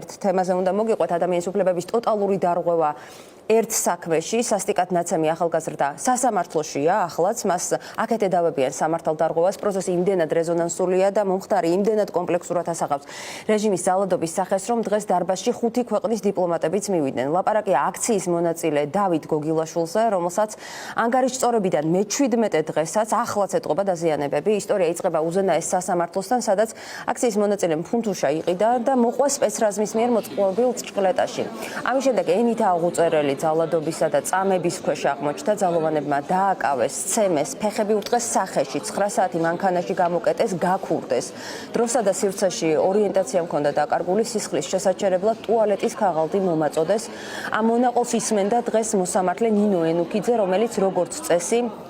თემაზე უნდა მოგიყვეთ ადამიანის უფლებების ტოტალური დარღვევა ერთ საქმეში, სასტიკად ნაცემი ახალგაზრდა სასამართლოშია, ახლაც მას აქეთ ედავებიან სამართალდარღვევას, პროცესი იმდენად რეზონანსულია და მომხდარი იმდენად კომპლექსურად ასახავს რეჟიმის ძალადობის სახეს, რომ დღეს დარბაზში 5 ქვეყნის დიპლომატებიც მივიდნენ. ლაპარაკია აქციის მონაწილე დავით გოგილაშვილზე, რომელსაც ანგარიშწორებიდან მე-17 დღესაც ახლაც ეტყობა დაზიანებები. ისტორია იწყება უზენაეს სასამართლოსთან, სადაც აქციის მონაწილემ ფუნთუშა იყიდა და მოყვა სპეცრაზმის მიერ მოწყობილ ჭყლეტაში. ამის შემდეგ ენით აღუწერელი ძალადობისა და წამების ქვეშ აღმოჩნდა, ძალოვანებმა დააკავეს, სცემეს, ფეხები უტყეს სახეში, 9 საათი მანქანაში გამოკეტეს, გაქურდეს. დროსა და სივრცეში ორიენტაცია მქონდა დაკარგული, სისხლის შესაჩერებლად ტუალეტის ქაღალდი მომაწოდეს. ამ მონაყოლს ისმენდა დღეს მოსამართლე ნინო ენუქიძე, რომელიც როგორც წესი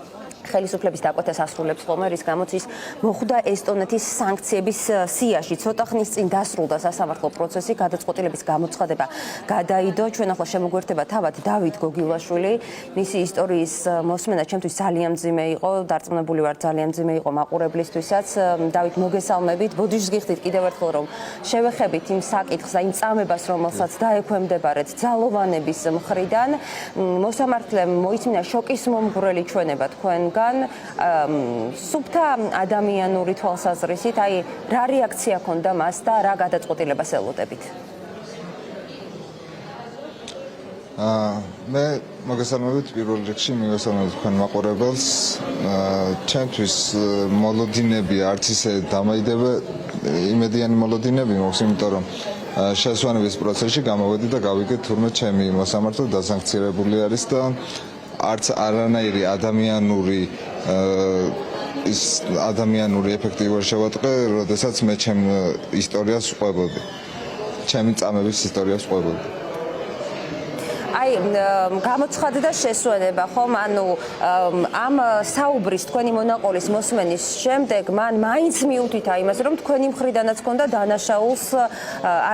ხელისუფლების დაკვეთას ასრულებს ხოლმე, რის გამოც ის მოხვდა ესტონეთის სანქციების სიაში. ცოტა ხნის წინ დასრულდა სასამართლო პროცესი, გადაწყვეტილების გამოცხადება გადაიდო. ჩვენ ახლა შემოგვერთება თავად დავით გოგილაშვილი. მისი ისტორიის მოსმენა ჩემთვის ძალიან მძიმე იყო, დარწმუნებული ვარ, ძალიან მძიმე იყო მაყურებლისთვისაც. დავით, მოგესალმებით. ბოდიშს გიხდით კიდევ ერთხელ, რომ შევეხებით იმ საკითხს, იმ წამებას, რომელსაც დაექვემდებარეთ ძალოვანების მხრიდან. მოსამართლემ მოიწმინდა შოკის მომგვრელი ჩვენება თქვენგან. სუფთა ადამიანური თვალსაზრისით, აი რა რეაქცია ჰქონდა მას და რა გადაწყვეტილებას ელოდებით? მე მოგესალმებით, პირველ რიგში მივესალმებით თქვენ მაყურებელს. ჩემთვის მოლოდინები არც ისე დამაიდება, იმედიანი მოლოდინები მოხს, იმიტომ რომ შესვენების პროცესში გამოვედი და გავიგე თურმე ჩემი მოსამართლე დასანქცირებული არის და არც არანაირი ადამიანური ეფექტი ვერ შევატყე, როდესაც მე ჩემ ისტორიას ვყვებოდი. ჩემი წამების ისტორიას ვყვებოდი. აი, გამოცხადდა შესვენება, ხომ? ანუ ამ საუბრის თქვენი მონაყოლის მოსმენის შემდეგ მან მაინც მიუთითა იმას, რომ თქვენი მხრიდანაც ჰქონდა დანაშაულს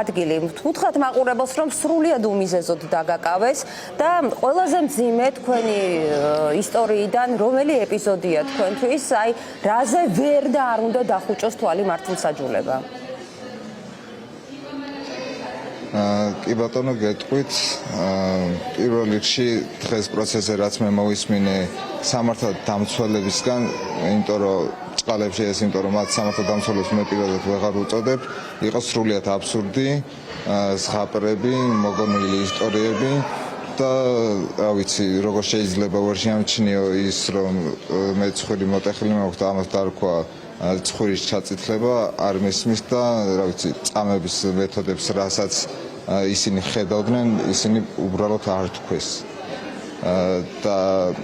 ადგილი. ვთქვათ მაყურებელს, რომ სრულიად უმიზეზოდ დაგაკავეს და ყველაზე მძიმე თქვენი ისტორიიდან რომელი ეპიზოდია თქვენთვის, აი, რაზე ვერ და არ უნდა დახუჭოს თვალი მართლმსაჯულება? კი ბატონო, გეტყვით. პირველ რიგში დღეს პროცესზე რაც მე მოვისმინე სამართალდამცველებისგან, იმიტომ რომ ჭყალებში ეს, იმიტომ რომ მათ სამართალდამცველებს მე პირადად ვეღარ ვუწოდებ, იყო სრულიად აბსურდი, ზღაპრები, მოგონილი ისტორიები და რა ვიცი, როგორ შეიძლება ვერ შეამჩნიო ის, რომ მე ცხვირი მოტეხილი მოხდა, ამას დარქვა ცხვირის ჩაწითლება, არ მისმის და რა ვიცი, წამების მეთოდებს, რასაც ისინი ხედავდნენ, ისინი უბრალოდ არ თქვეს. და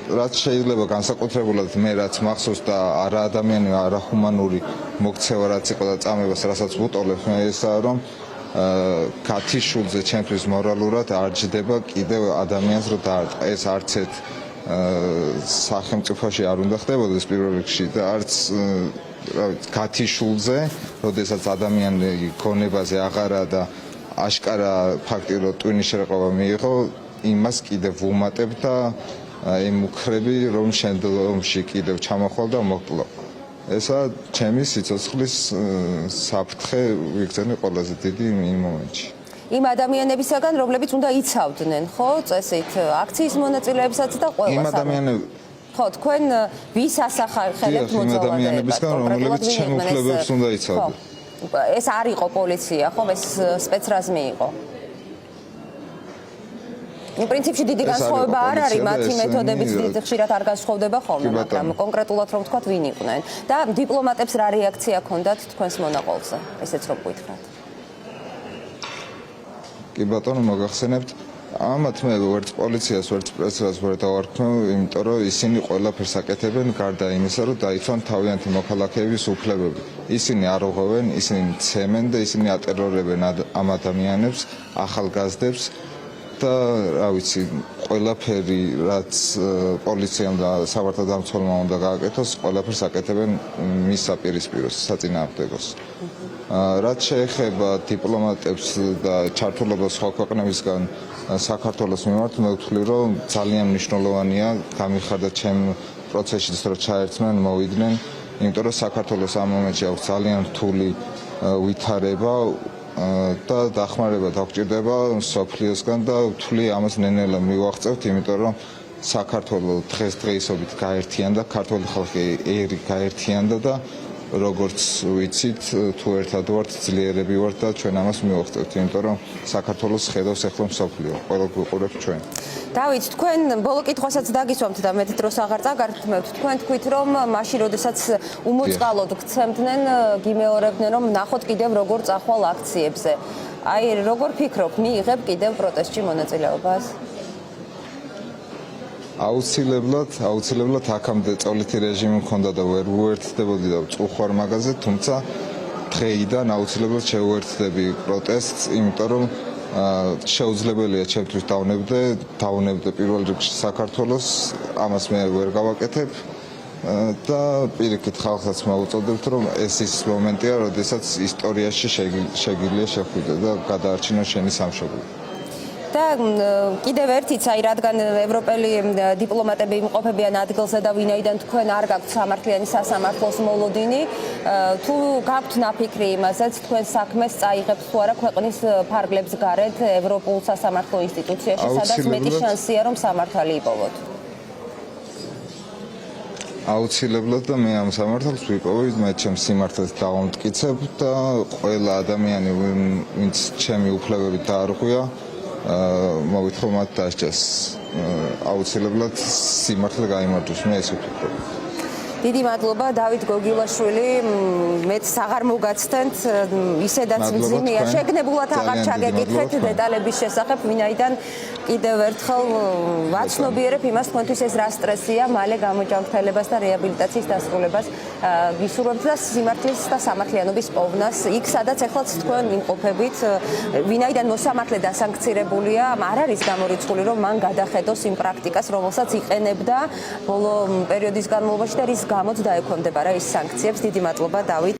რაც შეიძლება განსაკუთრებულად მე რაც მახსოვს და არა ადამიანი, არა ჰუმანური მოქცევა რაც იყო და წამებას, რასაც ვუტოლებ, მე ესაა, რომ ქათიშულზე ჩემთვის მორალურად არ ჯდება კიდევ ადამიანს რომ დაარტყა. ეს არც ერთ სახელმწიფოში არ უნდა ხდებოდეს პირველ რიგში და არც ქათიშულზე, როდესაც ადამიანი გონებაზე აღარა და აშკარა ფაქტიურად ტვინის შერყევა მიიღო, იმას კიდევ ვუმატებ და იმუქრები, რომ შემდგომში კიდევ ჩამოხვალ და მოკლო. ესა ჩემი სიცოცხლის საფრთხე ვიგრძნე ყველაზე დიდი იმ მომენტში. იმ ადამიანებისაგან, რომლებიც უნდა იცავდნენ, ხო, წესით, აქციის მონაწილეებსაც და ყველას. იმ ადამიანები ხო, თქვენ ვის ასახავთ მოძალადეებად? იმ ადამიანებისგან, რომლებიც ჩემ უფლებებს უნდა იცავდნენ. ეს არ იყო პოლიცია, ხო, ეს სპეცრაზმი იყო. იმ პრინციპში დიდი განსხვავება არ არის, მათი მეთოდებიც ხშირად არ განსხვავდება ხოლმე, მაგრამ კონკრეტულად რომ ვთქვათ, ვინ იყვნენ და დიპლომატებს რა რეაქცია ჰქონდათ თქვენს მონაყოლზე? ესეც რომ გითხრათ. კი ბატონო, მოგახსენებთ, ამათ მე ვერც პოლიციას, ვერც პრესას ვერ დავარქმევ, იმიტომ რომ ისინი ყველაფერს აკეთებენ გარდა იმისა, რომ დაიცვან თავიანთი მოქალაქეების უფლებები. ისინი არ ოღოვენ, ისინი ცემენ და ისინი ატერორებენ ამ ადამიანებს, ახალგაზრდებს და რა ვიცი, ყველაფერი რაც პოლიციამ და სამართალდამცველმა უნდა გააკეთოს, ყველაფერს აკეთებენ მის საპირისპიროს, საწინააღმდეგოს. რაც შეეხება დიპლომატებს და ჩართულობას სხვა ქვეყნებისგან საქართველოს მიმართ, მე ვთვლი, რომ ძალიან მნიშვნელოვანია გამიხარდა ჩემ პროცესში, რომ ჩაერთნენ, მოვიდნენ, იმიტომ რომ საქართველოს ამ მომენტში აქვს ძალიან რთული ვითარება, და დახმარება დაგჭირდება სოფლიოსგან და ვთვლი ამას ნენელა მივაღწევთ, იმიტომ რომ საქართველოს დღესდღეობით გაერთიანდა, ქართული ხალხი ერი გაერთიანდა და როგორც ვიცით, თუ ერთად ვართ, ძლიერები ვართ და ჩვენ ამას მივაღწევთ, იმიტომ რომ საქართველოს ხედავს ახლა მსოფლიო, ყველა გვიყურებს ჩვენ. დავით, თქვენ ბოლო კითხვასაც დაგისვამთ და მეტ დროს აღარ წაგართმევთ. თქვენ თქვით, რომ მაშინ, როდესაც უმოწყალოდ გცემდნენ, გიმეორებდნენ, რომ ნახოთ კიდევ როგორ წახვალ აქციებზე. აი, როგორ ფიქრობ, მიიღებ კიდევ პროტესტში მონაწილეობას? აუცილებლად აქამდე წოლითი რეჟიმი მქონდა და ვერ უერთდებოდი და წუხვარ მაგაზე, თუმცა დღეიდან აუცილებლად შევუერთდები პროტესტს, იმიტომ რომ შეუძლებელია ჩემთვის დავნებდე პირველ რიგში საქართველოს, ამას მე ვერ გავაკეთებ და პირიქით ხალხსაც მოვუწოდებთ, რომ ეს ის მომენტია, როდესაც ისტორიაში შეგიძლია შეხვიდე და გადაარჩინო შენი სამშობლო. და კიდევ ერთიც, აი, რადგან ევროპელი დიპლომატები იმყოფებიან ადგილზე და ვინაიდან თქვენ არ გაქვთ სამართლიანი სასამართლოს მოლოდინი, თუ გაქვთ ნაფიქრი იმაზეც, თქვენ საქმეს წაიღებთ თუ არა ქვეყნის ფარგლებს გარეთ ევროპულ სასამართლო ინსტიტუციაში, სადაც მეტი შანსია, რომ სამართალი იპოვოთ. აუცილებლად და მე ამ სამართალს ვიპოვებ, მე ჩემს სიმართლეს დავამტკიცებ და ყველა ადამიანი, ვინც ჩემი უფლებებით დაარღვია, მოგითხოვ მათ დასჯას. აუცილებლად სიმართლე გაიმარჯვოს, მე ესე ვფიქრობ. დიდი მადლობა, დავით გოგილაშვილი, მეც აღარ მოგაცდენთ, ისედაც მძიმეა. შეგნებულად აღარ ჩაგეკითხეთ დეტალების შესახებ, ვინაიდან კიდევ ერთხელ ვაცნობიერებ იმას, თქვენთვის ეს რა სტრესია, მალე გამოჯანმრთელებას და რეაბილიტაციის დასრულებას გისურვებთ და სიმართლის და სამართლიანობის პოვნას იქ, სადაც ეხლაც თქვენ იმყოფებით, ვინაიდან მოსამართლე დასანქცირებულია, არ არის გამორიცხული, რომ მან გადახედოს იმ პრაქტიკას, რომელსაც იყენებდა ბოლო პერიოდის განმავლობაში და რის გამოც დაექვემდებარა ის სანქციებს. დიდი მადლობა, დავით.